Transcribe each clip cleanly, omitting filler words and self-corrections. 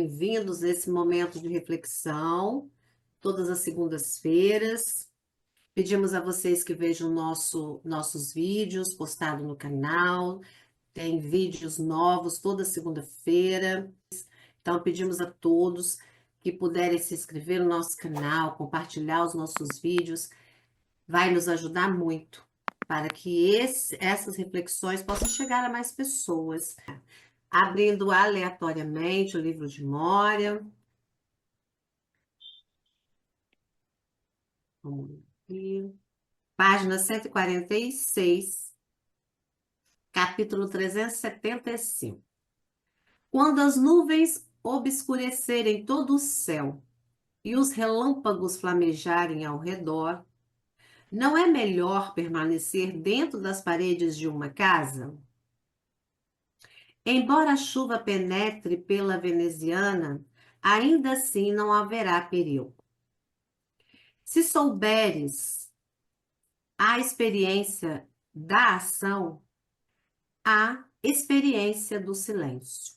bem-vindos nesse momento de reflexão, todas as segundas-feiras. Pedimos a vocês que vejam nossos vídeos postados no canal. Tem vídeos novos toda segunda-feira. Então, pedimos a todos que puderem se inscrever no nosso canal, compartilhar os nossos vídeos. Vai nos ajudar muito para que essas reflexões possam chegar a mais pessoas. Abrindo aleatoriamente o livro de Mória. Vamos aqui. Página 146, capítulo 375. Quando as nuvens obscurecerem todo o céu e os relâmpagos flamejarem ao redor, não é melhor permanecer dentro das paredes de uma casa? Embora a chuva penetre pela veneziana, ainda assim não haverá perigo. Se souberes a experiência da ação, a experiência do silêncio.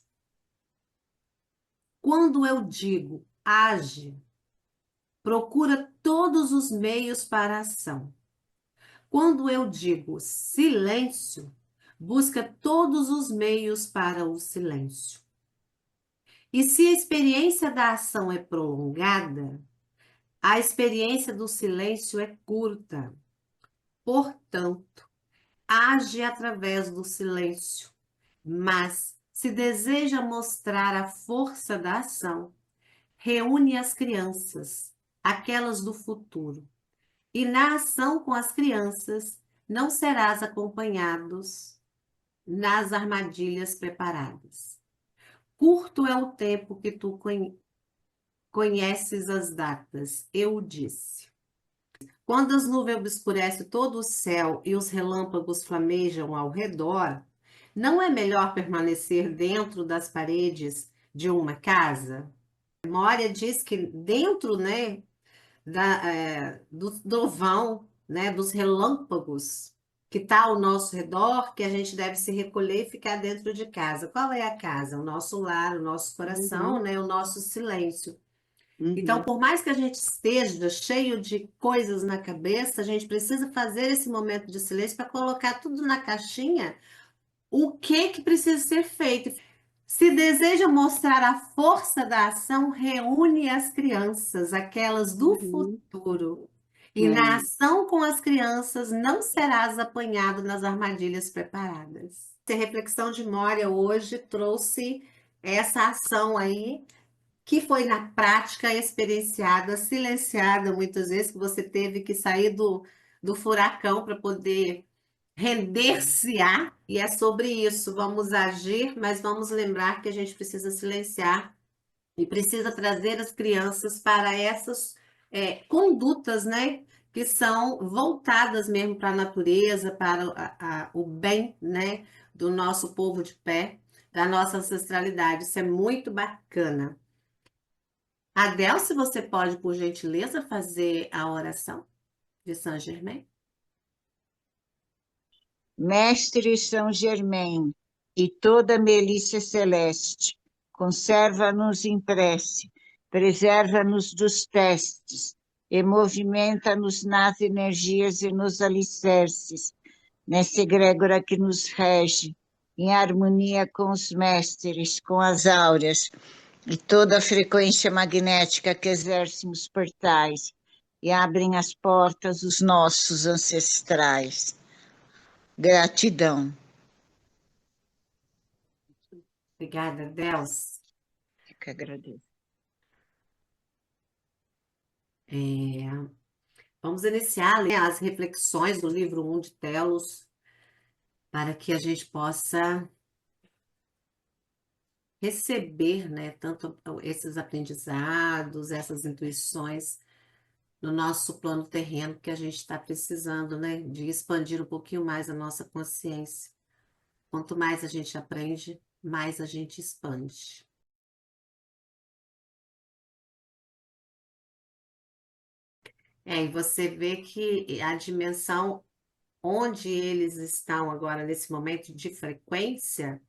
Quando eu digo age, procura todos os meios para a ação. Quando eu digo silêncio, busca todos os meios para o silêncio. E se a experiência da ação é prolongada, a experiência do silêncio é curta. Portanto, age através do silêncio, mas se deseja mostrar a força da ação, reúne as crianças, aquelas do futuro, e na ação com as crianças não serás acompanhados nas armadilhas preparadas. Curto é o tempo que tu conheces as datas, eu o disse. Quando as nuvens obscurecem todo o céu e os relâmpagos flamejam ao redor, não é melhor permanecer dentro das paredes de uma casa? A memória diz que dentro, né, do trovão, né, dos relâmpagos que está ao nosso redor, que a gente deve se recolher e ficar dentro de casa. Qual é a casa? O nosso lar, o nosso coração, né, o nosso silêncio. Então, por mais que a gente esteja cheio de coisas na cabeça, a gente precisa fazer esse momento de silêncio para colocar tudo na caixinha, o que precisa ser feito. Se deseja mostrar a força da ação, reúne as crianças, aquelas do futuro. E na ação com as crianças, não serás apanhado nas armadilhas preparadas. A reflexão de Mória hoje trouxe essa ação aí, que foi na prática experienciada, silenciada muitas vezes, que você teve que sair do furacão para poder render-se-á, e é sobre isso. Vamos agir, mas vamos lembrar que a gente precisa silenciar e precisa trazer as crianças para essas condutas, né, que são voltadas mesmo para a natureza, para o bem, né, do nosso povo de pé, da nossa ancestralidade. Isso é muito bacana. Adel, se você pode, por gentileza, fazer a oração de Saint Germain. Mestre São Germain e toda milícia celeste, conserva-nos em prece, preserva-nos dos testes e movimenta-nos nas energias e nos alicerces, nessa egrégora que nos rege, em harmonia com os mestres, com as áureas e toda a frequência magnética que exerce nos portais e abrem as portas os nossos ancestrais. Gratidão. Obrigada, Deus. Eu que agradeço. Vamos iniciar, né, as reflexões do livro 1 de Telos, para que a gente possa receber, né, tanto esses aprendizados, essas intuições no nosso plano terreno, que a gente está precisando, né, de expandir um pouquinho mais a nossa consciência. Quanto mais a gente aprende, mais a gente expande. E você vê que a dimensão onde eles estão agora nesse momento de frequência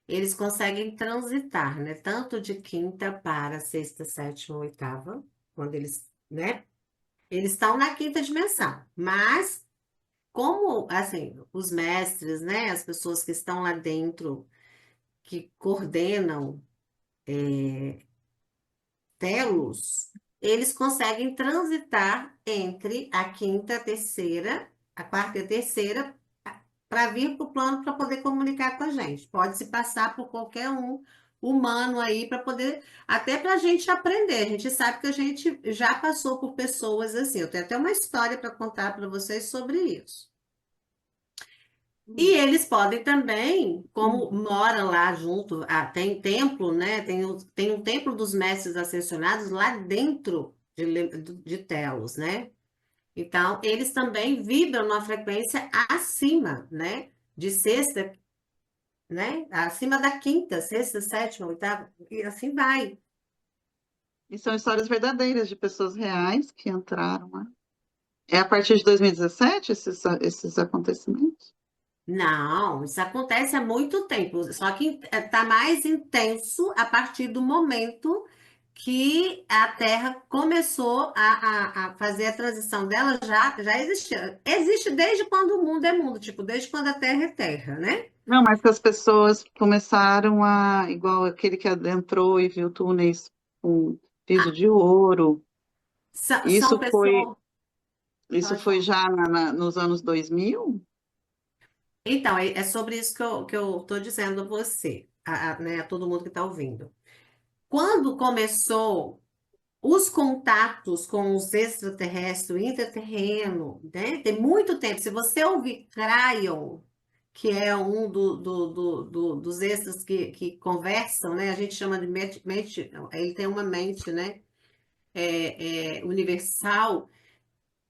eles conseguem transitar, né? Tanto de quinta para sexta, sétima, oitava, quando eles, né? Eles estão na quinta dimensão, mas como, assim, os mestres, né? As pessoas que estão lá dentro, que coordenam telos, eles conseguem transitar entre a quinta, a terceira, a quarta e a terceira, para vir para o plano para poder comunicar com a gente. Pode se passar por qualquer um humano aí para poder, até para a gente aprender. A gente sabe que a gente já passou por pessoas assim. Eu tenho até uma história para contar para vocês sobre isso. E Hum, eles podem também, como mora lá junto, tem templo, né? Tem um templo dos mestres ascensionados lá dentro de Telos, né? Então, eles também vibram numa frequência acima, né? De sexta, né? Acima da quinta, sexta, sétima, oitava, e assim vai. E são histórias verdadeiras de pessoas reais que entraram lá. É a partir de 2017 esses acontecimentos? Não, isso acontece há muito tempo, só que está mais intenso a partir do momento que a Terra começou a fazer a transição dela, já existia. Existe desde quando o mundo é mundo, tipo, desde quando a Terra é Terra, né? Não, mas que as pessoas começaram a, igual aquele que adentrou e viu túneis com piso Ah, de ouro. são Isso foi, pessoas. isso Pode foi falar. já nos anos 2000? Então, é sobre isso que eu estou dizendo a você, né, a todo mundo que está ouvindo. Quando começou os contatos com os extraterrestres, o intraterreno, né? Tem muito tempo. Se você ouvir Cryon, que é um dos extras que conversam, né? A gente chama de mente, ele tem uma mente, né? Universal,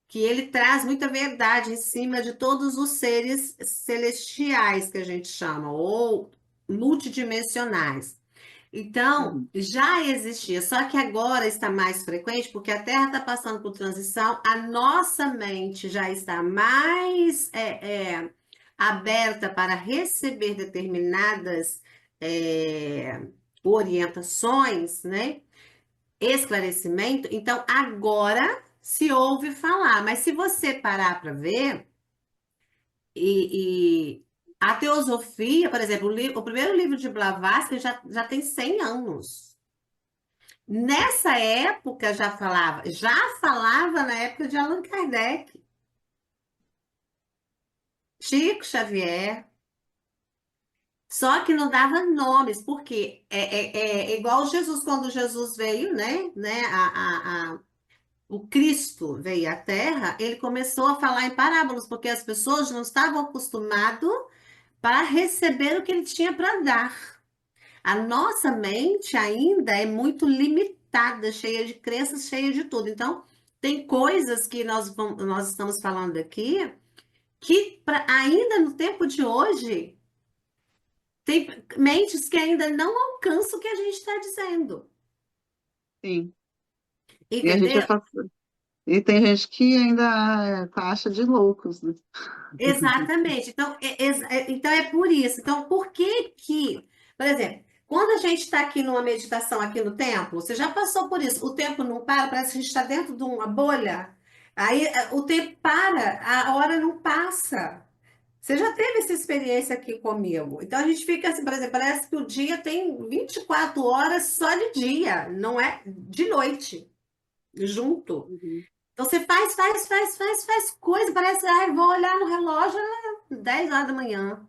que ele traz muita verdade em cima de todos os seres celestiais que a gente chama, ou multidimensionais. Então, Uhum. já existia, só que agora está mais frequente, porque a Terra está passando por transição, a nossa mente já está mais aberta para receber determinadas é, orientações, né? Esclarecimento. Então, agora se ouve falar, mas se você parar para ver, e a teosofia, por exemplo, o primeiro livro de Blavatsky já tem 100 anos. Nessa época já falava na época de Allan Kardec, Chico Xavier, só que não dava nomes, porque é igual Jesus, quando Jesus veio, né, o Cristo veio à Terra, ele começou a falar em parábolas, porque as pessoas não estavam acostumadas para receber o que ele tinha para dar. A nossa mente ainda é muito limitada, cheia de crenças, cheia de tudo. Então, tem coisas que nós estamos falando aqui que ainda no tempo de hoje tem mentes que ainda não alcançam o que a gente está dizendo. Sim. E a gente Entendeu? e tem gente que ainda taxa de loucos, né? Exatamente. Então é por isso. Então, por que que, por exemplo, quando a gente está aqui numa meditação aqui no templo, você já passou por isso, o tempo não para, parece que a gente está dentro de uma bolha. Aí o tempo para, a hora não passa. Você já teve essa experiência aqui comigo. Então a gente fica assim, por exemplo, parece que o dia tem 24 horas só de dia, não é de noite, junto. Uhum. Então você faz coisa, parece, ah, eu vou olhar no relógio, 10 horas da manhã.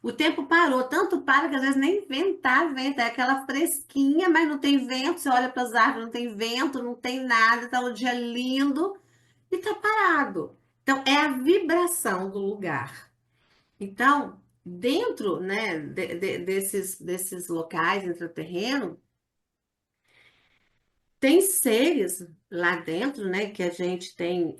O tempo parou, tanto para que às vezes nem ventar, venta, é aquela fresquinha, mas não tem vento. Você olha para as árvores, não tem vento, não tem nada, tá um dia lindo e tá parado. Então é a vibração do lugar. Então, dentro, né, desses locais intraterreno, tem seres lá dentro, né, que a gente tem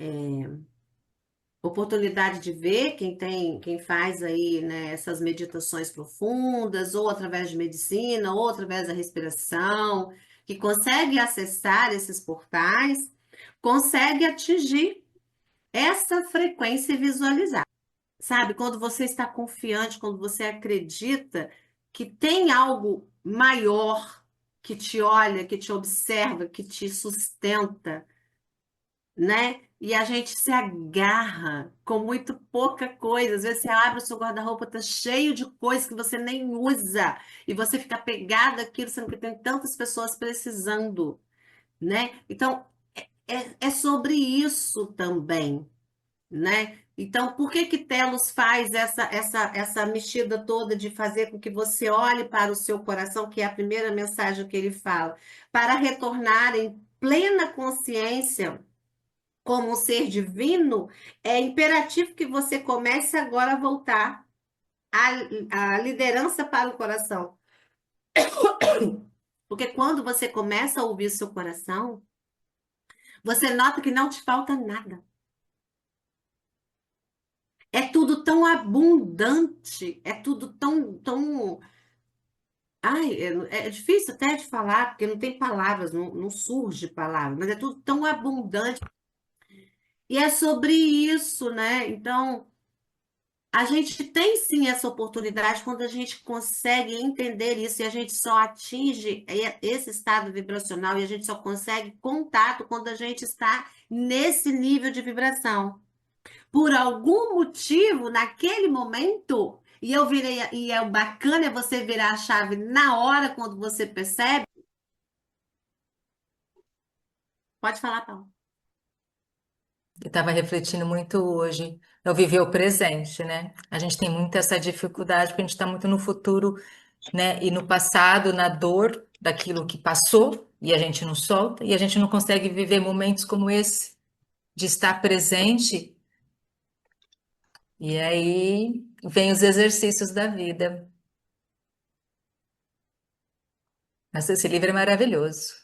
oportunidade de ver quem faz aí, né, essas meditações profundas, ou através de medicina, ou através da respiração, que consegue acessar esses portais, consegue atingir essa frequência e visualizar. Sabe, quando você está confiante, quando você acredita, que tem algo maior que te olha, que te observa, que te sustenta, né? E a gente se agarra com muito pouca coisa. Às vezes você abre o seu guarda-roupa, tá cheio de coisas que você nem usa, e você fica pegado àquilo, sendo que tem tantas pessoas precisando, né? Então, é sobre isso também, né? Então, por que que Telos faz essa mexida toda de fazer com que você olhe para o seu coração, que é a primeira mensagem que ele fala, para retornar em plena consciência como um ser divino, é imperativo que você comece agora a voltar a liderança para o coração. Porque quando você começa a ouvir o seu coração, você nota que não te falta nada. É tudo tão abundante, é tudo tão. Ai, é difícil até de falar, porque não tem palavras, não surge palavra, mas é tudo tão abundante. E é sobre isso, né? Então, a gente tem sim essa oportunidade quando a gente consegue entender isso, e a gente só atinge esse estado vibracional e a gente só consegue contato quando a gente está nesse nível de vibração. Por algum motivo, naquele momento, e eu virei, e é bacana é você virar a chave na hora quando você percebe. Pode falar, Paulo. Eu estava refletindo muito hoje. Eu viver o presente, né? A gente tem muito essa dificuldade, porque a gente está muito no futuro, né? E no passado, na dor daquilo que passou, e a gente não solta, e a gente não consegue viver momentos como esse, de estar presente. E aí vem os exercícios da vida. Mas esse livro é maravilhoso,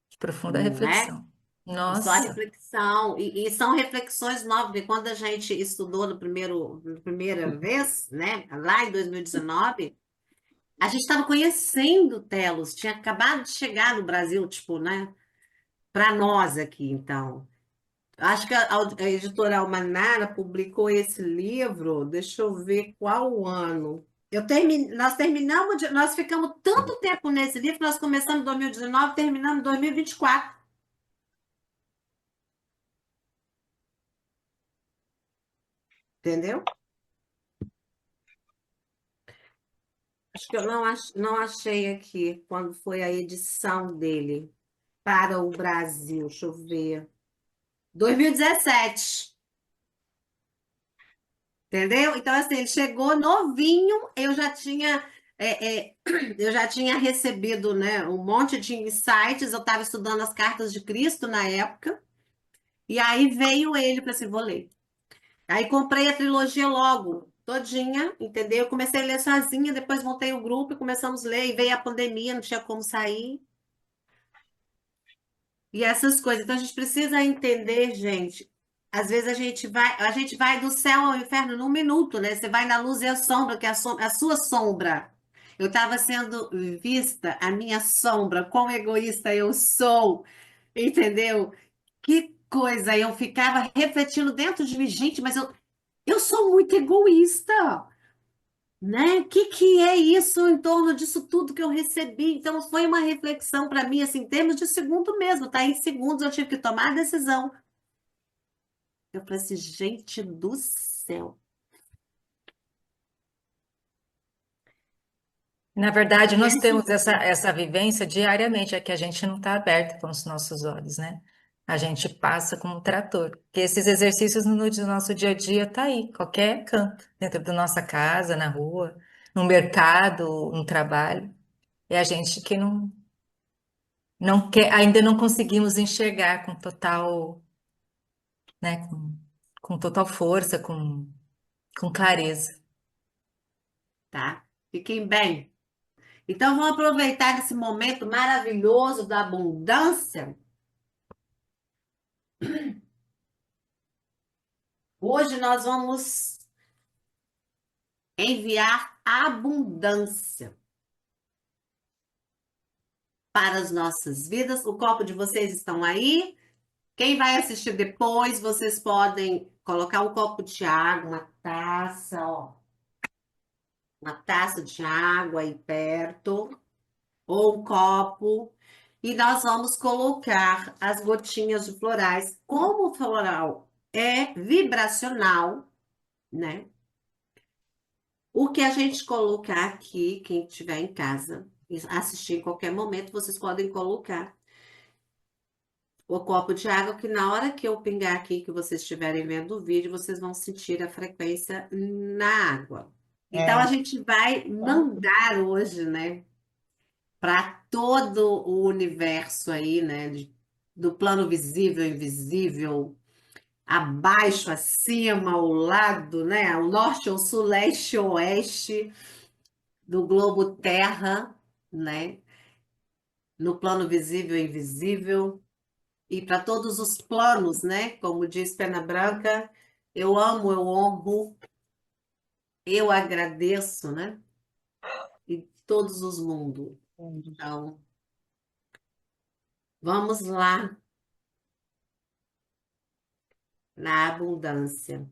de profunda Não é? reflexão. Só Nossa, reflexão. E são reflexões novas, porque quando a gente estudou na primeira vez, né? Lá em 2019, a gente estava conhecendo o Telos, tinha acabado de chegar no Brasil, tipo, né? Para nós aqui, então. Acho que a editora Almanara publicou esse livro, deixa eu ver qual o ano. Nós terminamos, nós ficamos tanto tempo nesse livro que nós começamos em 2019, terminamos em 2024, entendeu? Acho que eu não achei aqui quando foi a edição dele para o Brasil, deixa eu ver. 2017. Entendeu? Então, assim, ele chegou novinho, eu já tinha recebido, né, um monte de insights, eu estava estudando as cartas de Cristo na época, e aí veio ele para assim, vou ler. Aí comprei a trilogia logo, todinha, entendeu? Eu comecei a ler sozinha, depois montei o grupo e começamos a ler, e veio a pandemia, não tinha como sair. E essas coisas. Então a gente precisa entender, gente. Às vezes a gente vai do céu ao inferno num minuto, né? Você vai na luz e a sombra, que é a sua sombra. Eu estava sendo vista, a minha sombra, quão egoísta eu sou, entendeu? Que coisa, eu ficava refletindo dentro de mim, gente, mas eu sou muito egoísta, né? Que é isso em torno disso tudo que eu recebi? Então foi uma reflexão para mim, assim, em termos de segundo mesmo, tá? Em segundos eu tive que tomar a decisão. Eu falei assim, gente do céu. na verdade, E nós esse, temos essa vivência diariamente, é que a gente não está aberto com os nossos olhos, né? A gente passa como um trator. Porque esses exercícios no nosso dia a dia tá aí, qualquer canto, dentro da nossa casa, na rua, no mercado, no trabalho. É a gente que não quer, ainda não conseguimos enxergar com total, né, com total força, com clareza. tá? Fiquem bem. Então vamos aproveitar esse momento maravilhoso da abundância. Hoje nós vamos enviar abundância para as nossas vidas. O copo de vocês estão aí. Quem vai assistir depois, vocês podem colocar um copo de água, uma taça, ó. uma taça de água aí perto, ou um copo, e nós vamos colocar as gotinhas de florais. Como o floral é vibracional, né? O que a gente colocar aqui, quem estiver em casa, e assistir em qualquer momento, vocês podem colocar o copo de água, que na hora que eu pingar aqui, que vocês estiverem vendo o vídeo, vocês vão sentir a frequência na água. Então, a É, gente vai mandar hoje, né, para todo o universo aí, né, do plano visível, invisível, abaixo, acima, ao lado, né, ao norte, ao sul, leste, oeste do globo Terra, né, no plano visível e invisível, e para todos os planos, né, como diz Pena Branca, eu amo, eu honro, eu agradeço, né, e todos os mundos. Então, vamos lá na abundância.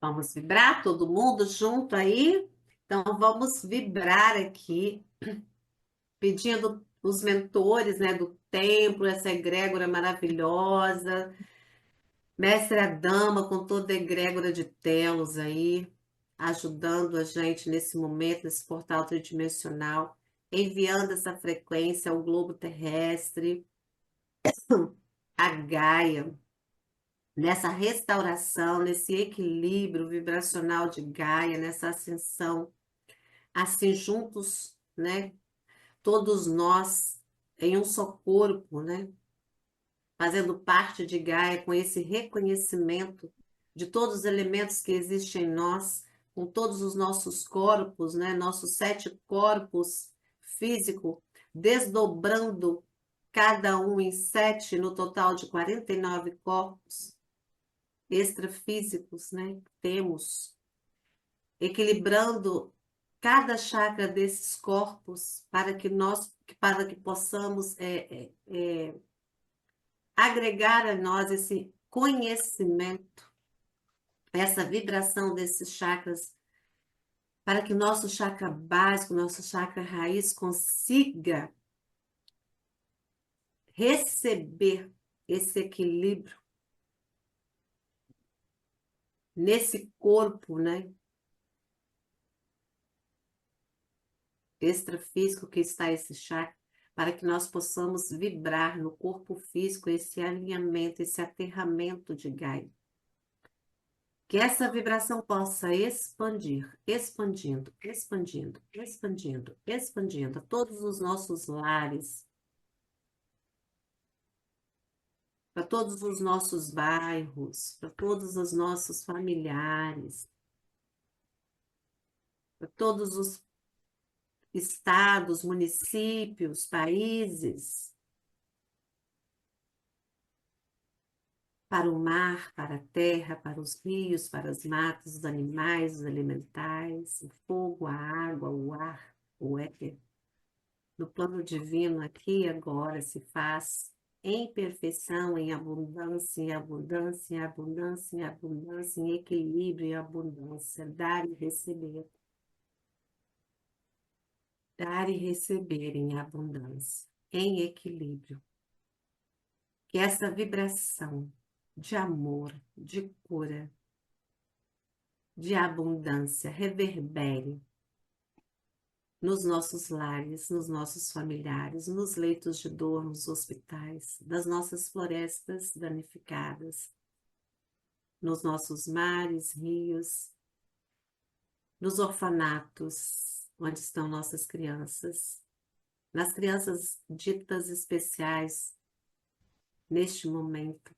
Vamos vibrar todo mundo junto aí? Então, vamos vibrar aqui, pedindo os mentores, né, do templo, essa egrégora maravilhosa, Mestre Adama, com toda a egrégora de telos aí, ajudando a gente nesse momento, nesse portal tridimensional, enviando essa frequência ao globo terrestre, a Gaia, nessa restauração, nesse equilíbrio vibracional de Gaia, nessa ascensão, assim juntos, né? Todos nós em um só corpo, né? Fazendo parte de Gaia, com esse reconhecimento de todos os elementos que existem em nós, com todos os nossos corpos, né? Nossos 7 corpos físico, desdobrando cada um em 7, no total de 49 corpos extrafísicos, né? Temos, equilibrando cada chakra desses corpos para que possamos agregar a nós esse conhecimento, essa vibração desses chakras, para que o nosso chakra básico, nosso chakra raiz consiga receber esse equilíbrio nesse corpo, né, extrafísico que está esse chakra, para que nós possamos vibrar no corpo físico esse alinhamento, esse aterramento de Gaia. Que essa vibração possa expandir, expandindo, expandindo, expandindo, expandindo a todos os nossos lares, para todos os nossos bairros, para todos os nossos familiares, para todos os estados, municípios, países, para o mar, para a terra, para os rios, para as matas, os animais, os elementais, o fogo, a água, o ar, o éter. No plano divino, aqui e agora, se faz em perfeição, em abundância, em abundância, em abundância, em abundância, em equilíbrio, em abundância, dar e receber. Dar e receber em abundância, em equilíbrio. Que essa vibração de amor, de cura, de abundância reverbere nos nossos lares, nos nossos familiares, nos leitos de dor, nos hospitais, das nossas florestas danificadas, nos nossos mares, rios, nos orfanatos, onde estão nossas crianças, nas crianças ditas especiais neste momento.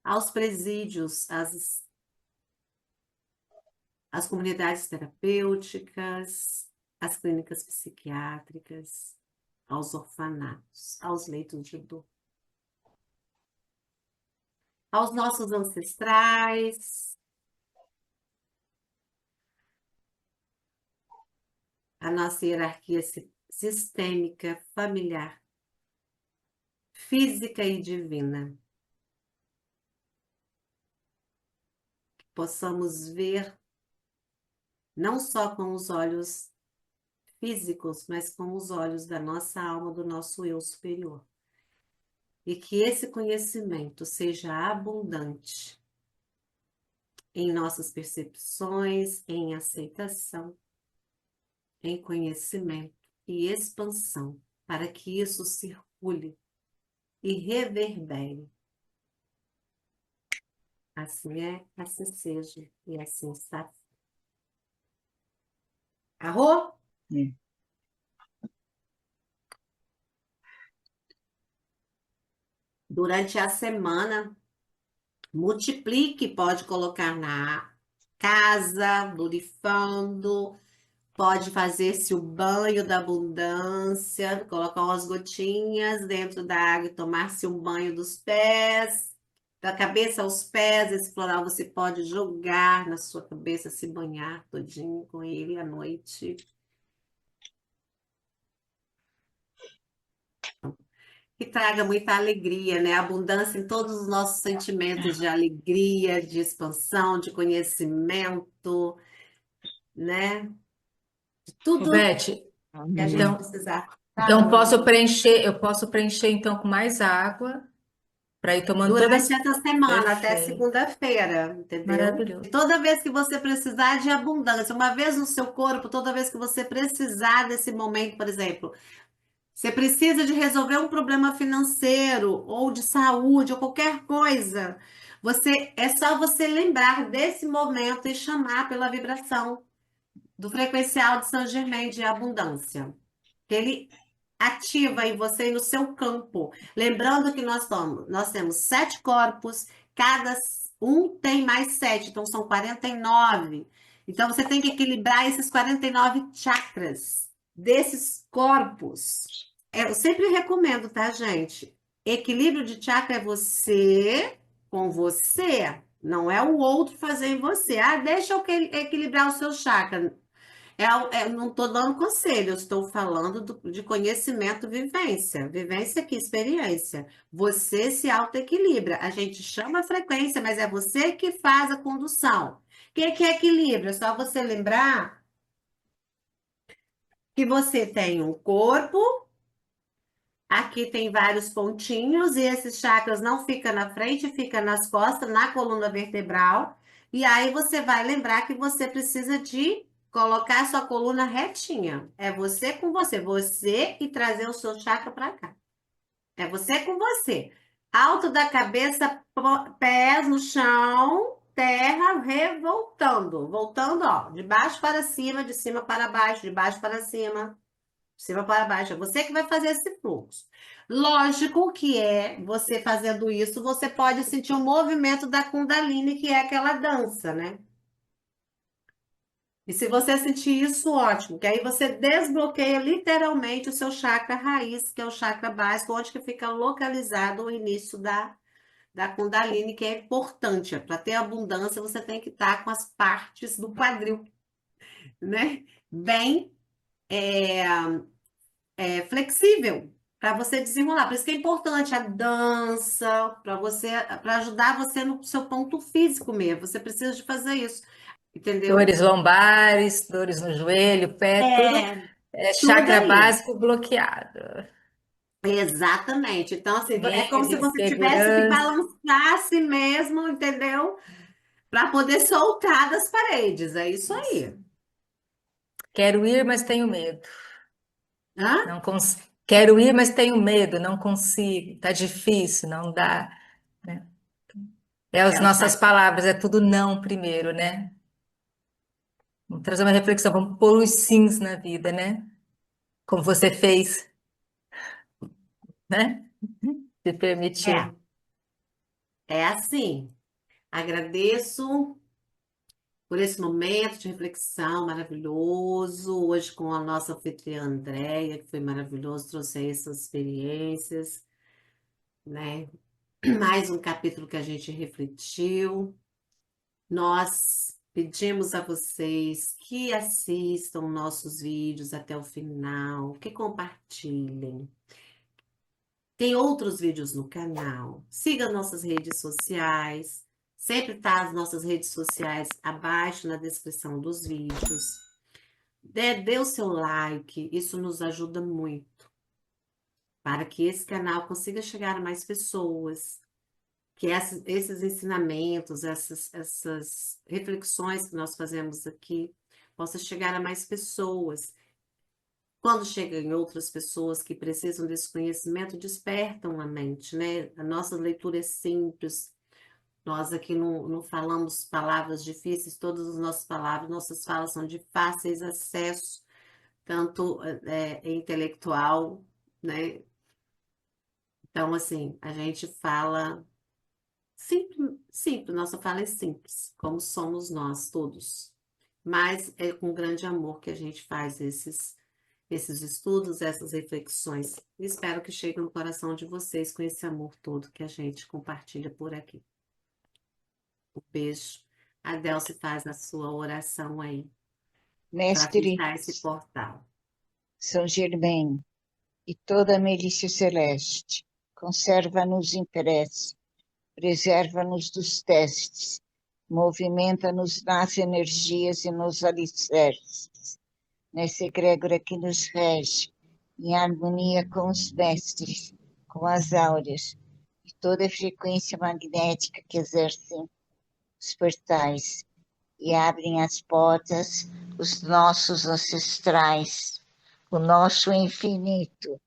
Aos presídios, às comunidades terapêuticas, às clínicas psiquiátricas, aos orfanatos, aos leitos de dor. aos nossos ancestrais, à nossa hierarquia sistêmica, familiar, física e divina. Que possamos ver não só com os olhos físicos, mas com os olhos da nossa alma, do nosso eu superior. E que esse conhecimento seja abundante em nossas percepções, em aceitação, em conhecimento e expansão, para que isso circule e reverbere. Assim é, assim seja, e assim está. Arro? É. Durante a semana, multiplique, pode colocar na casa, borrifando, pode fazer-se o banho da abundância, colocar umas gotinhas dentro da água e tomar-se um banho dos pés, da cabeça aos pés. Esse floral você pode jogar na sua cabeça, se banhar todinho com ele à noite. Que traga muita alegria, né? Abundância em todos os nossos sentimentos de alegria, de expansão, de conhecimento, né? De Ô, tudo Beth, que a gente Amém. então, precisar. então Fala, meu amor. eu posso preencher então com mais água para ir tomando Durante todas. essa semana, até Perfeito. segunda-feira, entendeu? E Maravilhoso. toda vez que você precisar de abundância, uma vez no seu corpo, toda vez que você precisar desse momento, por exemplo, você precisa de resolver um problema financeiro ou de saúde ou qualquer coisa. É só você lembrar desse momento e chamar pela vibração do frequencial de Saint Germain de abundância. Que ele ativa em você e no seu campo. Lembrando que nós temos 7 corpos, cada um tem mais 7, então são 49. Então você tem que equilibrar esses 49 chakras desses corpos. Eu sempre recomendo, tá, gente? Equilíbrio de chakra é você com você, não é o outro fazer em você. Ah, deixa eu equilibrar o seu chakra. Não estou dando conselho, eu estou falando de conhecimento, vivência. Vivência aqui, experiência. Você se autoequilibra. A gente chama a frequência, mas é você que faz a condução. O que é equilíbrio? É só você lembrar que você tem um corpo. Aqui tem vários pontinhos e esses chakras não ficam na frente, fica nas costas, na coluna vertebral. E aí você vai lembrar que você precisa de colocar a sua coluna retinha. É você com você, você e trazer o seu chakra para cá. É você com você. Alto da cabeça, pés no chão, terra revoltando. Voltando, ó, de baixo para cima, de cima para baixo, de baixo para cima. De cima para baixo, é você que vai fazer esse fluxo. Lógico que você fazendo isso, você pode sentir o movimento da Kundalini, que é aquela dança, né? E se você sentir isso, ótimo, que aí você desbloqueia literalmente o seu chakra raiz, que é o chakra básico, onde que fica localizado o início da Kundalini, que é importante. Para ter abundância, você tem que estar com as partes do quadril, né? Bem é, flexível para você desenrolar. Por isso que é importante a dança, para ajudar você no seu ponto físico mesmo. Você precisa de fazer isso, entendeu? Dores lombares, dores no joelho, pé, tudo É, é tudo chakra aí. básico bloqueado. Exatamente. Então, assim, é como se Medo, você tivesse que insegurança. balançar a si mesmo, entendeu? Para poder soltar das paredes. É isso Isso. aí. Quero ir, mas tenho medo. Hã? Não Quero ir, mas tenho medo, não consigo. Tá difícil, não dá, né? É É as o nossas chakra. palavras, é tudo não primeiro, né? Vamos trazer uma reflexão, vamos pôr os sims na vida, né? Como você fez, né? Se permitiu. É, é assim. Agradeço por esse momento de reflexão maravilhoso, hoje com a nossa anfitriã Andréia, que foi maravilhoso, trouxe aí essas experiências, né? mais um capítulo que a gente refletiu. Nós pedimos a vocês que assistam nossos vídeos até o final, que compartilhem. Tem outros vídeos no canal. Siga nossas redes sociais. Sempre tá as nossas redes sociais abaixo na descrição dos vídeos. Dê o seu like, isso nos ajuda muito para que esse canal consiga chegar a mais pessoas, que esses ensinamentos, essas reflexões que nós fazemos aqui, possa chegar a mais pessoas. Quando chegam em outras pessoas que precisam desse conhecimento, despertam a mente, né? A nossa leitura é simples, nós aqui não falamos palavras difíceis, todas as nossas falas são de fáceis acesso, tanto intelectual, né? Então, assim, a gente fala simples, simples, nossa fala é simples, como somos nós todos. Mas é com grande amor que a gente faz esses estudos, essas reflexões. Espero que chegue no coração de vocês com esse amor todo que a gente compartilha por aqui. Um beijo. A Delce faz a sua oração aí, para Mestre fechar esse portal. São Germain e toda a milícia celeste, conserva-nos em prece, preserva-nos dos testes, movimenta-nos nas energias e nos alicerces, nessa egrégora que nos rege, em harmonia com os mestres, com as áureas, e toda a frequência magnética que exercem os portais e abrem as portas, os nossos ancestrais, o nosso infinito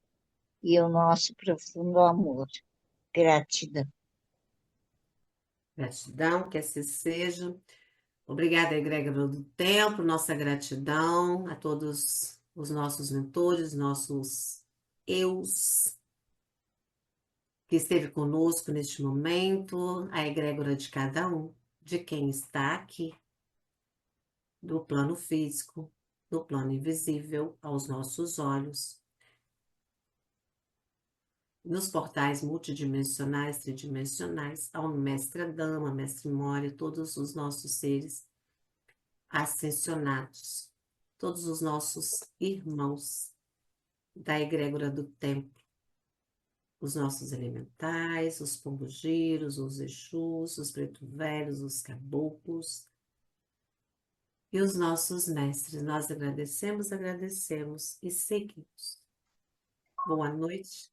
e o nosso profundo amor. Gratidão. Gratidão, que assim seja. Obrigada, egrégora do tempo, nossa gratidão a todos os nossos mentores, nossos eus, que esteve conosco neste momento, a egrégora de cada um, de quem está aqui, do plano físico, do plano invisível, aos nossos olhos, nos portais multidimensionais, tridimensionais, ao mestre Dama, mestre Moria, todos os nossos seres ascensionados, todos os nossos irmãos da egrégora do tempo, os nossos elementais, os pombogiros, os exus, os preto velhos, os caboclos e os nossos mestres. Nós agradecemos e seguimos. Boa noite.